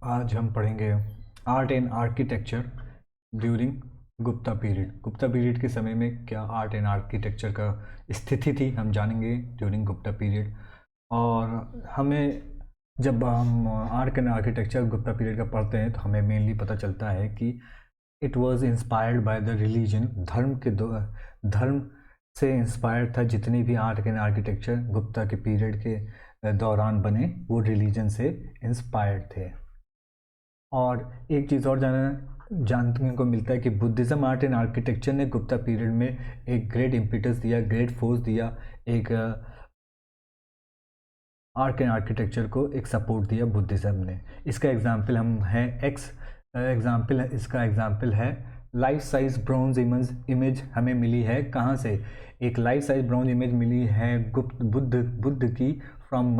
आज हम पढ़ेंगे art and architecture during Gupta period. Gupta period के समय में क्या आर्ट एंड आर्किटेक्चर का स्थिति थी हम जानेंगे ड्यूरिंग गुप्ता पीरियड। और हमें जब हम art and architecture Gupta period का पढ़ते हैं तो हमें मेनली पता चलता है कि it was inspired by the religion. धर्म से इंस्पायर्ड था। जितनी भी आर्ट एंड आर्किटेक्चर गुप्ता के पीरियड के दौरान बने वो रिलीजन से इंस्पायर्ड थे। और एक चीज़ और जानने को मिलता है कि बुद्धिज़्म आर्ट एंड आर्किटेक्चर ने गुप्ता पीरियड में एक ग्रेट इम्पिटस दिया, ग्रेट फोर्स दिया, एक आर्ट एंड आर्किटेक्चर को एक सपोर्ट दिया बुद्धिज़्म ने। इसका एग्जाम्पल हम है इसका एग्जाम्पल है लाइफ साइज ब्रॉन्ज इमेज हमें मिली है। कहाँ से? एक लाइफ साइज ब्रॉन्ज इमेज मिली है बुद्ध की from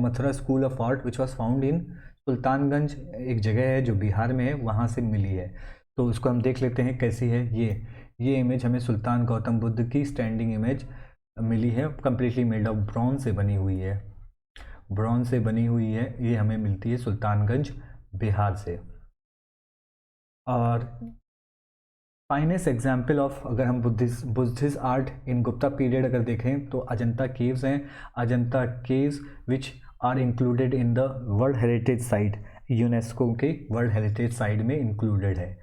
Mathura school of art which was found in Sultanganj. एक जगह है जो बिहार में है, वहाँ से मिली है। तो उसको हम देख लेते हैं कैसी है। ये इमेज हमें सुल्तान गौतम बुद्ध की स्टैंडिंग इमेज मिली है, कम्प्लीटली मेड ऑफ ब्रॉन्ज से बनी हुई है। ब्रॉन्ज से बनी हुई है, ये हमें मिलती है सुल्तानगंज बिहार से। और फाइनेस्ट एग्जाम्पल ऑफ अगर हम Buddhist art in Gupta period अगर देखें तो अजंता केव्स हैं। Ajanta caves which are included in the world heritage site, UNESCO के वर्ल्ड हेरिटेज साइट में इंक्लूडेड है।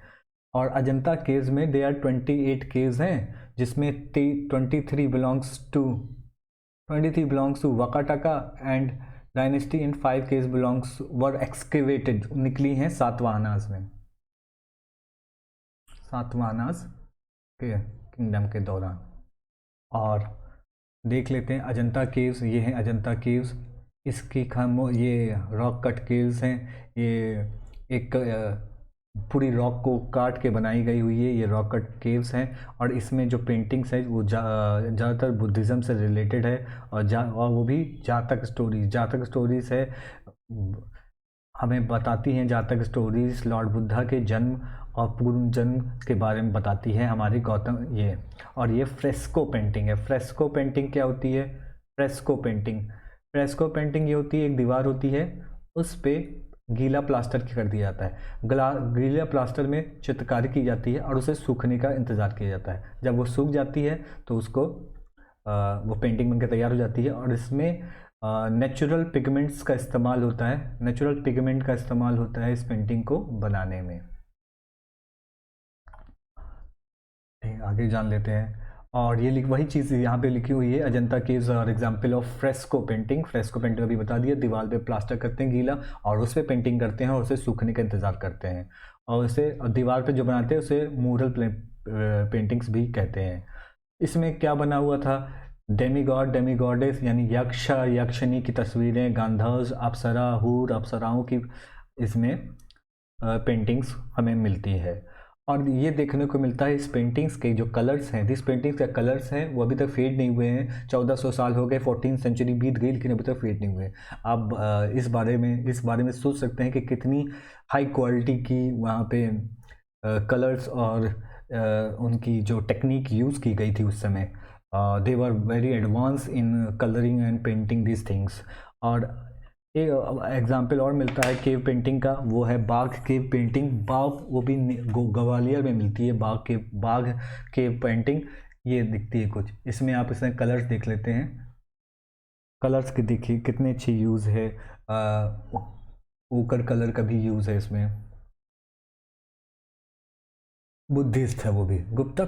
और अजंता केव्स में दे आर 28 केव्स हैं, जिसमें 23 belongs to Vakataka and dynasty and 5 caves belongs were excavated, निकली हैं सातवाहनास में, सातवाहनास के किंगडम के दौरान। और देख लेते हैं अजंता केव्स। ये हैं अजंता केव्स। इसकी ये रॉक कट केव्स हैं। ये एक पूरी रॉक को काट के बनाई गई हुई है, ये रॉक कट केव्स हैं। और इसमें जो पेंटिंग्स है वो ज़्यादातर बुद्धिज़्म से रिलेटेड है। और वो भी जातक स्टोरीज है, हमें बताती हैं जातक स्टोरीज लॉर्ड बुद्धा के जन्म और पूर्व जन्म के बारे में बताती है हमारी गौतम ये। और ये फ्रेस्को पेंटिंग है। फ्रेस्को पेंटिंग क्या होती है? फ्रेस्को पेंटिंग ये होती है, एक दीवार होती है, उस पर गीला प्लास्टर कर दिया जाता है। गीला प्लास्टर में चित्रकारी की जाती है और उसे सूखने का इंतज़ार किया जाता है। जब वो सूख जाती है तो उसको वो पेंटिंग बनकर तैयार हो जाती है। और इसमें नेचुरल पिगमेंट्स का इस्तेमाल होता है, नेचुरल पिगमेंट का इस्तेमाल होता है इस पेंटिंग को बनाने में। आगे जान लेते हैं। और ये वही चीज़ यहाँ पे लिखी हुई है, अजंता केव्स और एग्जाम्पल ऑफ फ्रेस्को पेंटिंग अभी बता दिया। दीवार पे प्लास्टर करते हैं गीला और उस पर पेंटिंग करते हैं और उसे सूखने का इंतज़ार करते हैं। और उसे दीवार पे जो बनाते हैं उसे मूरल पेंटिंग्स भी कहते हैं। इसमें क्या बना हुआ था? डेमी गॉडेस यानी यक्षिनी की तस्वीरें, गांधर्स, अप्सरा, हूर, अप्सराओं की इसमें पेंटिंग्स हमें मिलती है। और ये देखने को मिलता है इस पेंटिंग्स के जो कलर्स हैं, दिस पेंटिंग्स के कलर्स हैं वो अभी तक फेड नहीं हुए हैं। 1400 साल हो गए, 14th सेंचुरी बीत गई, लेकिन अभी तक फेड नहीं हुए। आप इस बारे में सोच सकते हैं कि कितनी हाई क्वालिटी की वहाँ पे कलर्स और उनकी जो टेक्निक यूज़ की गई थी उस समय। They were very advance in colouring and painting this things. और एक एग्जाम्पल और मिलता है केव पेंटिंग का, वो है बाघ केव पेंटिंग। बाघ वो भी ग्वालियर में मिलती है। बाघ केव पेंटिंग ये दिखती है कुछ। इसमें आप इसमें कलर्स देख लेते हैं, कलर्स की देखिए कितने अच्छे यूज़ है। ओकर कलर का भी यूज़ है इसमें। बुद्धिस्ट है वो भी। गुप्ता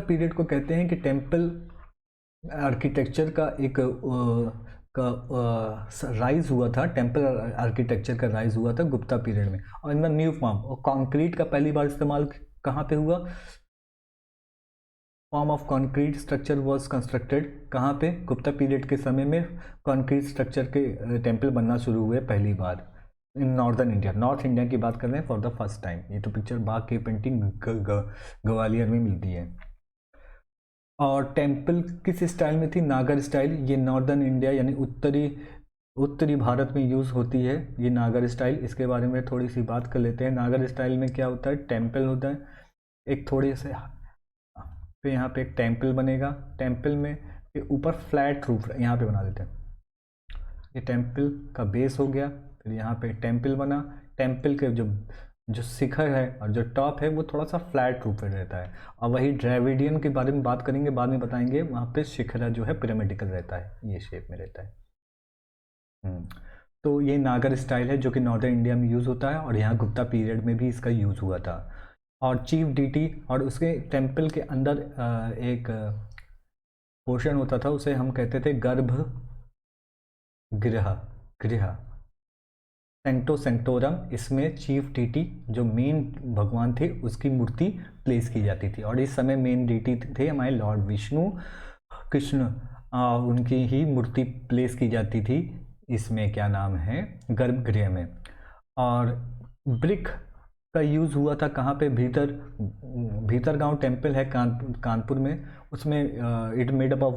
पीरियड को कहते हैं कि टेम्पल आर्किटेक्चर का एक राइज हुआ था। टेम्पल आर्किटेक्चर का राइज हुआ था गुप्ता पीरियड में। और इन द न्यू फॉर्म, और कंक्रीट का पहली बार इस्तेमाल कहाँ पे हुआ? Form of concrete structure was constructed कहाँ पे? गुप्ता पीरियड के समय में कंक्रीट स्ट्रक्चर के टेम्पल बनना शुरू हुए पहली बार in northern India. North India की बात कर रहे हैं फॉर द फर्स्ट टाइम। ये तो पिक्चर बाघ की पेंटिंग ग्वालियर में मिलती है। और टेम्पल किस स्टाइल में थी? नागर स्टाइल। ये नॉर्दर्न इंडिया यानी उत्तरी भारत में यूज़ होती है ये नागर स्टाइल। इसके बारे में थोड़ी सी बात कर लेते हैं। नागर स्टाइल में क्या होता है? टेम्पल होता है एक थोड़े से पे, यहाँ पे एक टेम्पल बनेगा। टेम्पल में ऊपर फ्लैट रूफ यहाँ पे बना देते हैं। ये टेम्पल का बेस हो गया, फिर यहाँ पे टेम्पल बना। टेम्पल के जो जो शिखर है और जो टॉप है वो थोड़ा सा फ्लैट रूप में रहता है। और वही ड्रेविडियन के बारे में बात करेंगे, बाद में बताएंगे, वहाँ पे शिखर जो है पिरामिडिकल रहता है, ये शेप में रहता है। तो ये नागर स्टाइल है जो कि नॉर्दर्न इंडिया में यूज़ होता है, और यहाँ गुप्ता पीरियड में भी इसका यूज़ हुआ था। और चीफ डीटी, और उसके टेम्पल के अंदर एक पोर्शन होता था, उसे हम कहते थे गर्भ गृह गृह सेंक्टो सेंक्टोरम। इसमें चीफ डीटी जो मेन भगवान थे उसकी मूर्ति प्लेस की जाती थी, और इस समय मेन डीटी थे हमारे लॉर्ड विष्णु कृष्ण, उनकी ही मूर्ति प्लेस की जाती थी इसमें, क्या नाम है, गर्भगृह में। और ब्रिक का यूज़ हुआ था कहाँ पे, भीतर गांव टेम्पल है कानपुर में, उसमें it made up of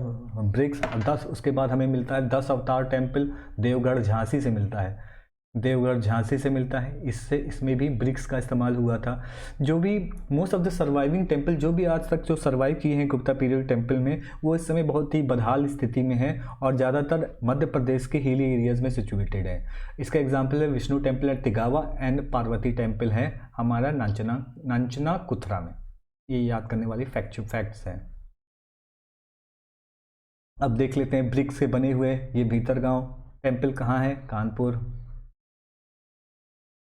BRICS. 10 उसके बाद हमें मिलता है 10 अवतार टेम्पल देवगढ़ झांसी से मिलता है, देवगढ़ झांसी से मिलता है। इससे इसमें भी ब्रिक्स का इस्तेमाल हुआ था। जो भी most of the surviving temple जो भी आज तक जो सर्वाइव किए हैं गुप्ता पीरियड टेम्पल में, वो इस समय बहुत ही बदहाल स्थिति में है, और ज़्यादातर मध्य प्रदेश के हिली एरियाज़ में सिचुएटेड है। इसका एग्जाम्पल है Vishnu temple at Tigawa and Parvati temple है हमारा नांचना कुथरा में। ये याद करने वाली फैक्ट्स हैं। अब देख लेते हैं ब्रिक्स से बने हुए ये भीतरगांव टेम्पल कहाँ है, कानपुर।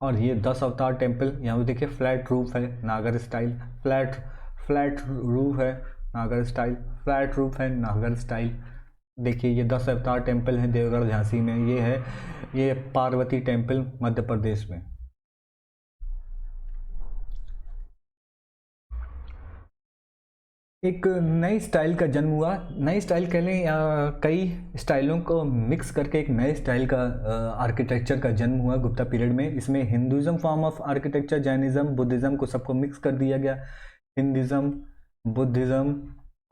और ये 10 अवतार टेम्पल, यहाँ पे देखिए फ्लैट रूफ है नागर स्टाइल, फ्लैट रूफ है नागर स्टाइल, फ्लैट रूफ है नागर स्टाइल। देखिए ये 10 अवतार टेम्पल है देवगढ़ झांसी में, ये है ये पार्वती टेम्पल मध्य प्रदेश में। एक नई स्टाइल का जन्म हुआ, नई स्टाइल कह लें या कई स्टाइलों को मिक्स करके एक नए स्टाइल का आर्किटेक्चर का जन्म हुआ गुप्ता पीरियड में। इसमें Hinduism form of architecture, Jainism, Buddhism को सबको मिक्स कर दिया गया। हिंदुज़म, बुद्धिज़्म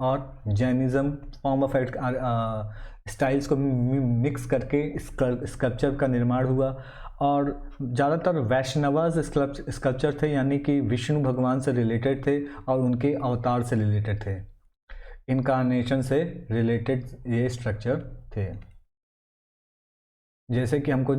और जैनिज़्म फॉर्म ऑफ स्टाइल्स को मिक्स करके स्कल्पचर का निर्माण हुआ। और ज़्यादातर वैष्णवाज स्कल्पचर थे, यानी कि विष्णु भगवान से रिलेटेड थे और उनके अवतार से रिलेटेड थे, इनकारनेशन से रिलेटेड ये स्ट्रक्चर थे। जैसे कि हमको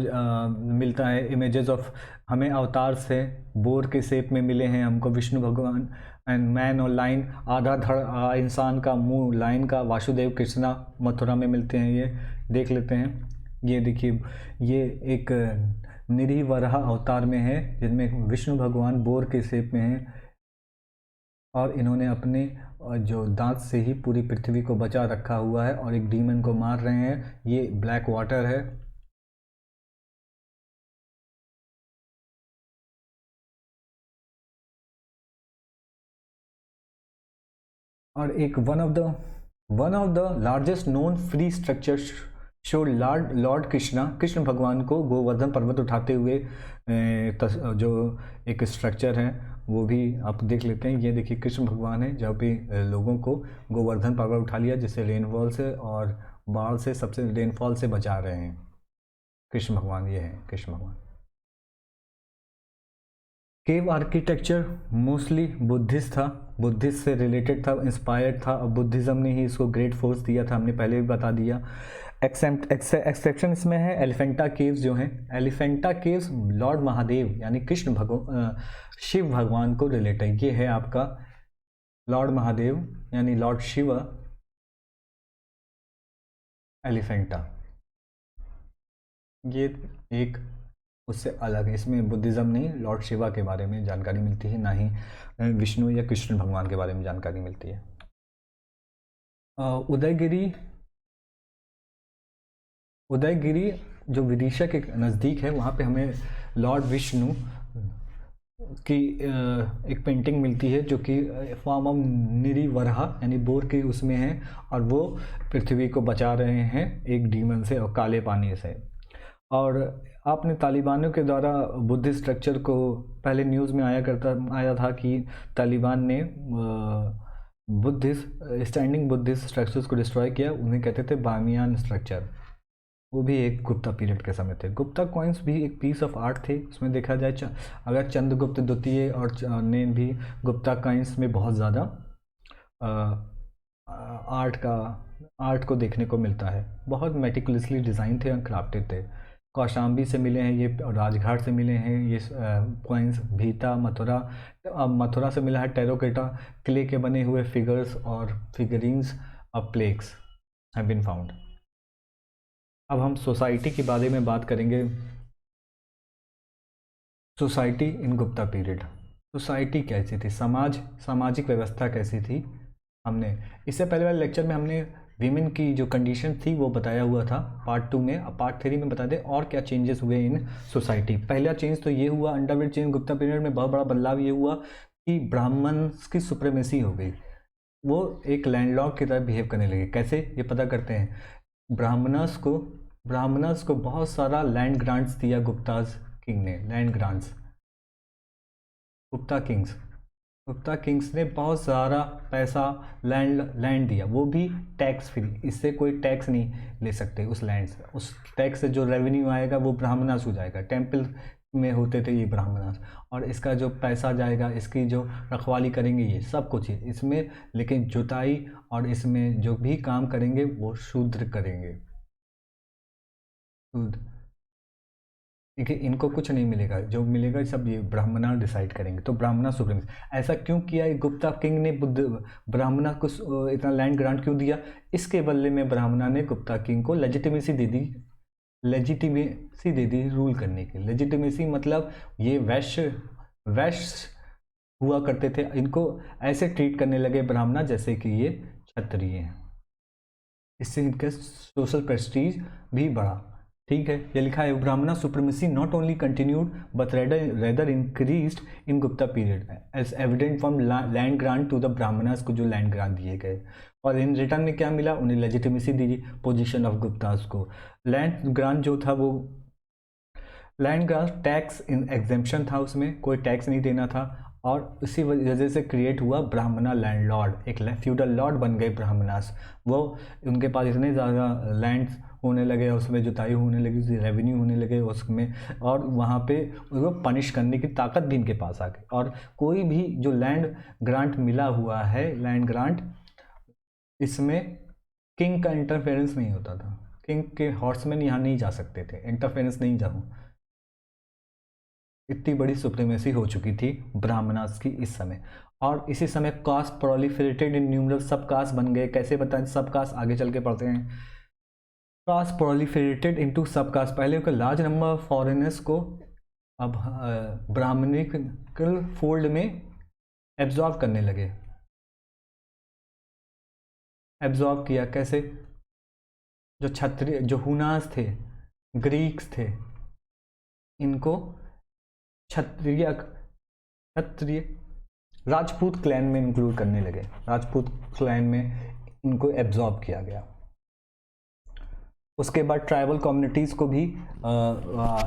मिलता है इमेजेस ऑफ, हमें अवतार से बोर के शेप में मिले हैं हमको विष्णु भगवान एंड मैन और लाइन, आधा धड़ इंसान का मुंह लाइन का, वासुदेव कृष्णा मथुरा में मिलते हैं, ये देख लेते हैं। ये देखिए ये एक निरीह वराह अवतार में है जिनमें विष्णु भगवान बोर के शेप में हैं, और इन्होंने अपने जो दांत से ही पूरी पृथ्वी को बचा रखा हुआ है और एक डीमन को मार रहे हैं। ये ब्लैक वाटर है। और एक one of the largest known free structure show Lord Krishna भगवान को गोवर्धन पर्वत उठाते हुए जो एक स्ट्रक्चर है वो भी आप देख लेते हैं। ये देखिए कृष्ण भगवान है जहाँ पे लोगों को गोवर्धन पर्वत उठा लिया, जिससे रेनफॉल से और बाढ़ से, सबसे रेनफॉल से बचा रहे हैं कृष्ण भगवान। ये है कृष्ण भगवान। केव आर्किटेक्चर मोस्टली बुद्धिस्ट था, बुद्धिस्ट से रिलेटेड था, इंस्पायर्ड था, और बुद्धिज़्म ने ही इसको ग्रेट फोर्स दिया था, हमने पहले भी बता दिया। एक्सेप्शन इसमें है एलिफेंटा केव्स जो हैं। एलिफेंटा केव्स लॉर्ड महादेव यानी कृष्ण भगवान, शिव भगवान को रिलेटेड। ये है आपका लॉर्ड महादेव यानी लॉर्ड शिव एलिफेंटा। ये एक उससे अलग है, इसमें बुद्धिज़्म नहीं, लॉर्ड शिवा के बारे में जानकारी मिलती है, ना ही विष्णु या कृष्ण भगवान के बारे में जानकारी मिलती है। उदयगिरी जो विदिशा के नज़दीक है, वहाँ पे हमें लॉर्ड विष्णु की एक पेंटिंग मिलती है जो कि फॉर्म ऑफ निरी वराह यानी बोर के उसमें है, और वो पृथ्वी को बचा रहे हैं एक डीमन से और काले पानी से। और आपने तालिबानों के द्वारा बुद्धिस्ट स्ट्रक्चर को पहले न्यूज़ में आया था कि तालिबान ने स्टैंडिंग बुद्धिस्ट स्ट्रक्चर्स को डिस्ट्रॉय किया, उन्हें कहते थे बामियान स्ट्रक्चर। वो भी एक गुप्ता पीरियड के समय थे। गुप्ता कॉइन्स भी एक पीस ऑफ आर्ट थे, उसमें देखा जाए अगर चंद्रगुप्त द्वितीय और ने भी गुप्ता कॉइन्स में बहुत ज़्यादा आर्ट का आर्ट को देखने को मिलता है। बहुत मेटिकुलसली डिज़ाइन थे और क्राफ्टेड थे। कौशाम्बी से मिले हैं ये, राजघाट से मिले हैं ये कॉइन्स, भीता, मथुरा। मथुरा से मिला है टेराकोटा क्ले के बने हुए फिगर्स और figurines of plaques have been found. अब हम सोसाइटी के बारे में बात करेंगे। Society in Gupta period. Society कैसी थी, सामाजिक व्यवस्था कैसी थी, हमने इससे पहले वाले लेक्चर में हमने वीमेन की जो कंडीशन थी वो बताया हुआ था। पार्ट 2 में, अब पार्ट 3 में बता दें और क्या चेंजेस हुए इन सोसाइटी। पहला चेंज तो ये हुआ, अंडरवर्ल्ड चेंज गुप्ता पीरियड में बहुत बड़ा बदलाव ये हुआ कि ब्राह्मण की सुप्रीमेसी हो गई। वो एक लैंडलॉर्ड की तरह बिहेव करने लगे। कैसे, ये पता करते हैं। ब्राह्मणस को बहुत सारा लैंड ग्रांट्स दिया गुप्ताज किंग ने। लैंड ग्रांट्स, गुप्ता किंग्स ने बहुत सारा पैसा लैंड दिया, वो भी टैक्स फ्री। इससे कोई टैक्स नहीं ले सकते उस लैंड से। उस टैक्स से जो रेवेन्यू आएगा वो ब्राह्मणास हो जाएगा। टेम्पल में होते थे ये ब्राह्मणास, और इसका जो पैसा जाएगा, इसकी जो रखवाली करेंगे, ये सब कुछ है इसमें। लेकिन जुताई और इसमें जो भी काम करेंगे वो शूद्र करेंगे। देखिए, इनको कुछ नहीं मिलेगा, जो मिलेगा सब ये ब्राह्मणा डिसाइड करेंगे। तो ब्राह्मणा सुप्रीमेसी। ऐसा क्यों किया गुप्ता किंग ने, ब्राह्मणा को इतना लैंड ग्रांट क्यों दिया? इसके बदले में ब्राह्मणा ने गुप्ता किंग को लेजिटिमेसी दे दी रूल करने की। लेजिटिमेसी मतलब ये वैश्य हुआ करते थे, इनको ऐसे ट्रीट करने लगे ब्राह्मणा जैसे कि ये क्षत्रिय हैं। इससे इनका सोशल प्रेस्टीज भी बढ़ा। ठीक है, ये लिखा है Brahmana supremacy not only continued but rather increased in Gupta period as evident from land grant to the Brahmanas को जो लैंड ग्रांट दिए गए, और इन रिटर्न में क्या मिला, उन्हें legitimacy the position of Guptas को। लैंड ग्रांट जो था वो land grant tax in exemption था, उसमें कोई टैक्स नहीं देना था, और इसी वजह से क्रिएट हुआ ब्राह्मणा लैंडलॉर्ड। एक फ्यूडल लॉर्ड बन गए ब्राह्मणास। वो उनके पास इतने ज़्यादा लैंड होने लगे, उसमें जुताई होने लगी, रेवेन्यू होने लगे उसमें, और वहाँ पे उनको पनिश करने की ताकत भी इनके पास आ गई। और कोई भी जो लैंड ग्रांट मिला हुआ है, लैंड ग्रांट, इसमें किंग का इंटरफेरेंस नहीं होता था। किंग के हॉर्समैन यहाँ नहीं जा सकते थे, इंटरफेरेंस नहीं जाऊँ। इतनी बड़ी सुप्रीमेसी हो चुकी थी ब्राह्मणास की इस समय। और इसी समय कास्ट प्रोलिफरेटेड इन न्यूमरल सब कास्ट बन गए। कैसे बताएं सब कास्ट, आगे चल के पढ़ते हैं। Caste proliferated into sub caste. पहले का लार्ज नंबर ऑफ फॉरेनर्स को अब ब्राह्मणिकल फोल्ड में एब्जॉर्व करने लगे। एब्जॉर्व किया कैसे? जो क्षत्रिय, जो हुनास थे, ग्रीक्स थे, इनको क्षत्रिय राजपूत क्लैन में इंक्लूड करने लगे। राजपूत क्लैन में इनको एब्जॉर्ब किया गया। उसके बाद ट्राइबल कम्युनिटीज़ को भी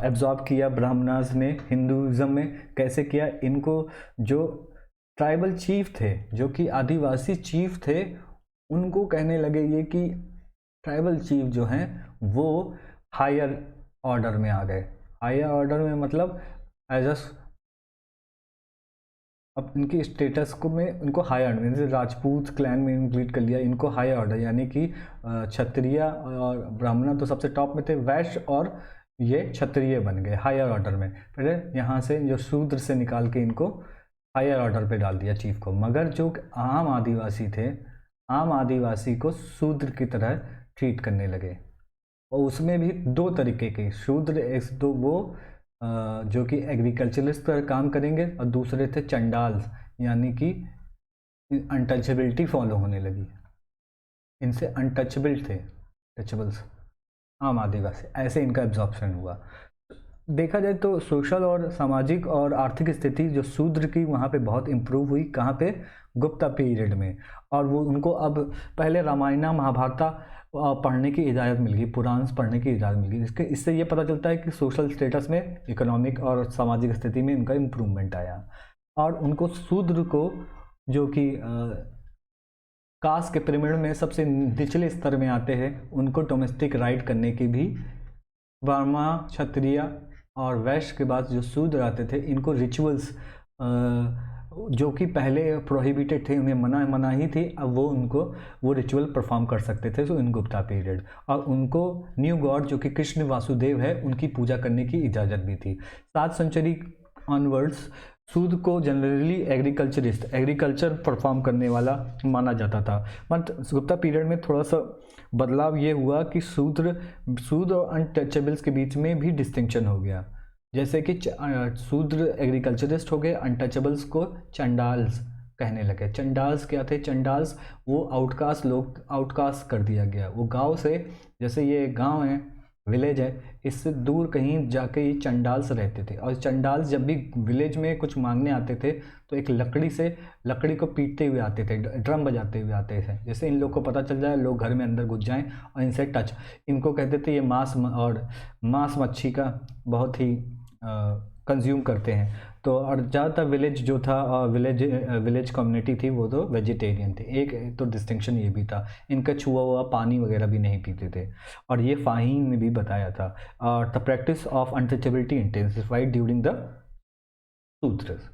एब्जॉर्ब किया ब्राह्मणास ने हिंदुज़म में। कैसे किया? इनको जो ट्राइबल चीफ थे, जो कि आदिवासी चीफ थे, उनको कहने लगे ये कि ट्राइबल चीफ जो हैं वो हायर ऑर्डर में आ गए। हायर ऑर्डर में मतलब एज अब इनकी स्टेटस को में इनको हायर ऑर्डर, जैसे राजपूत क्लैन में इंक्लूड कर लिया, इनको हायर ऑर्डर, यानी कि क्षत्रिय और ब्राह्मण तो सबसे टॉप में थे, वैश्य और ये क्षत्रिय बन गए हायर ऑर्डर में। फिर यहाँ से जो शूद्र से निकाल के इनको हायर ऑर्डर पे डाल दिया चीफ को। मगर जो आम आदिवासी थे, आम आदिवासी को शूद्र की तरह ट्रीट करने लगे। और उसमें भी दो तरीके के शूद्र, एक तो वो जो कि एग्रीकल्चरिस्ट पर काम करेंगे, और दूसरे थे चंडाल, यानी कि अनटचेबिलिटी फॉलो होने लगी। इनसे अनटचेबल थे, टचेबल्स आम आदिवासी। ऐसे इनका एब्जॉर्प्शन हुआ। देखा जाए तो सोशल और सामाजिक और आर्थिक स्थिति जो शूद्र की वहाँ पे बहुत इम्प्रूव हुई। कहाँ पे? गुप्ता पीरियड में। और वो उनको अब पहले रामायण महाभारत पढ़ने की इजाज़त मिल गई, पुराण पढ़ने की इजाज़त मिल गई। इससे ये पता चलता है कि सोशल स्टेटस में, इकोनॉमिक और सामाजिक स्थिति में इनका इम्प्रूवमेंट आया। और उनको शूद्र को, जो कि कास्ट के पिरामिड में सबसे निचले स्तर में आते हैं, उनको डोमेस्टिक राइट करने की भी ब्राह्मण, क्षत्रिय और वैश्य के बाद जो शूद्र आते थे, इनको रिचुअल्स जो कि पहले प्रोहिबिटेड थे, उन्हें मनाही थी, अब वो उनको वो रिचुअल परफॉर्म कर सकते थे। सो इन गुप्ता पीरियड, और उनको न्यू गॉड जो कि कृष्ण वासुदेव है उनकी पूजा करने की इजाज़त भी थी। 7th सेंचुरी ऑनवर्ड्स शूद्र को जनरली एग्रीकल्चर परफॉर्म करने वाला माना जाता था। बट गुप्ता पीरियड में थोड़ा सा बदलाव ये हुआ कि शूद्र और अनटचेबल्स के बीच में भी डिस्टिंक्शन हो गया। जैसे कि शूद्र एग्रीकल्चरिस्ट हो गए, अनटचेबल्स को चंडाल्स कहने लगे। चंडाल्स क्या थे? चंडाल्स वो आउटकास्ट लोग, आउटकास्ट कर दिया गया। वो गांव से, जैसे ये गांव है, विलेज है, इससे दूर कहीं जाके ये चंडाल्स रहते थे। और चंडाल्स जब भी विलेज में कुछ मांगने आते थे तो एक लकड़ी को पीटते हुए आते थे, ड्रम बजाते हुए आते थे। जैसे इन लोग को पता चल जाए, लोग घर में अंदर घुस जाएं और इनसे टच, इनको कहते थे ये मांस मच्छी का बहुत ही कंज्यूम करते हैं। तो और ज़्यादातर विलेज जो था, विलेज कम्युनिटी थी, वो तो वेजिटेरियन थे। एक तो डिस्टिंक्शन ये भी था, इनका छुआ हुआ पानी वगैरह भी नहीं पीते थे। और ये फाहीन ने भी बताया था। The practice of untouchability intensified during the sutras.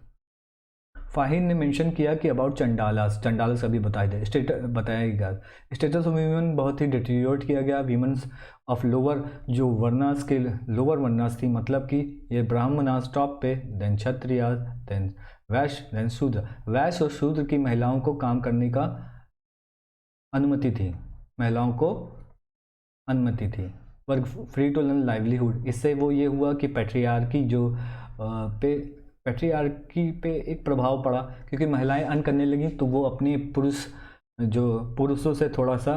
फाहिन ने मेंशन किया कि अबाउट चंडालास अभी बताया गया। स्टेटस ऑफ वीमेन बहुत ही डिटेरियोरेट किया गया। वीमेंस ऑफ लोअर, जो वर्नास के लोअर वर्नास थी, मतलब कि ये ब्राह्मणास टॉप पे, देन क्षत्रियास, देन वैश्य, देन शूद्र। वैश्य और शूद्र की महिलाओं को काम करने का अनुमति थी, महिलाओं को अनुमति थी। Work free to learn livelihood. इससे वो ये हुआ कि पैट्रियार्की पे एक प्रभाव पड़ा, क्योंकि महिलाएं अर्न करने लगी तो वो अपने पुरुषों से थोड़ा सा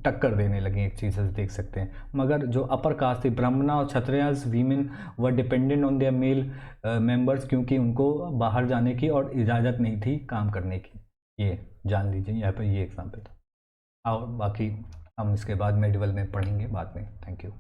टक्कर देने लगी, एक चीज़ से देख सकते हैं। मगर जो अपर कास्ट थी, ब्राह्मणा और Kshatriyas women were dependent on their male members, क्योंकि उनको बाहर जाने की और इजाज़त नहीं थी काम करने की। ये जान लीजिए, यहाँ पर ये एग्जाम्पल था। और बाकी हम इसके बाद मेडिवल में पढ़ेंगे बाद में। Thank you.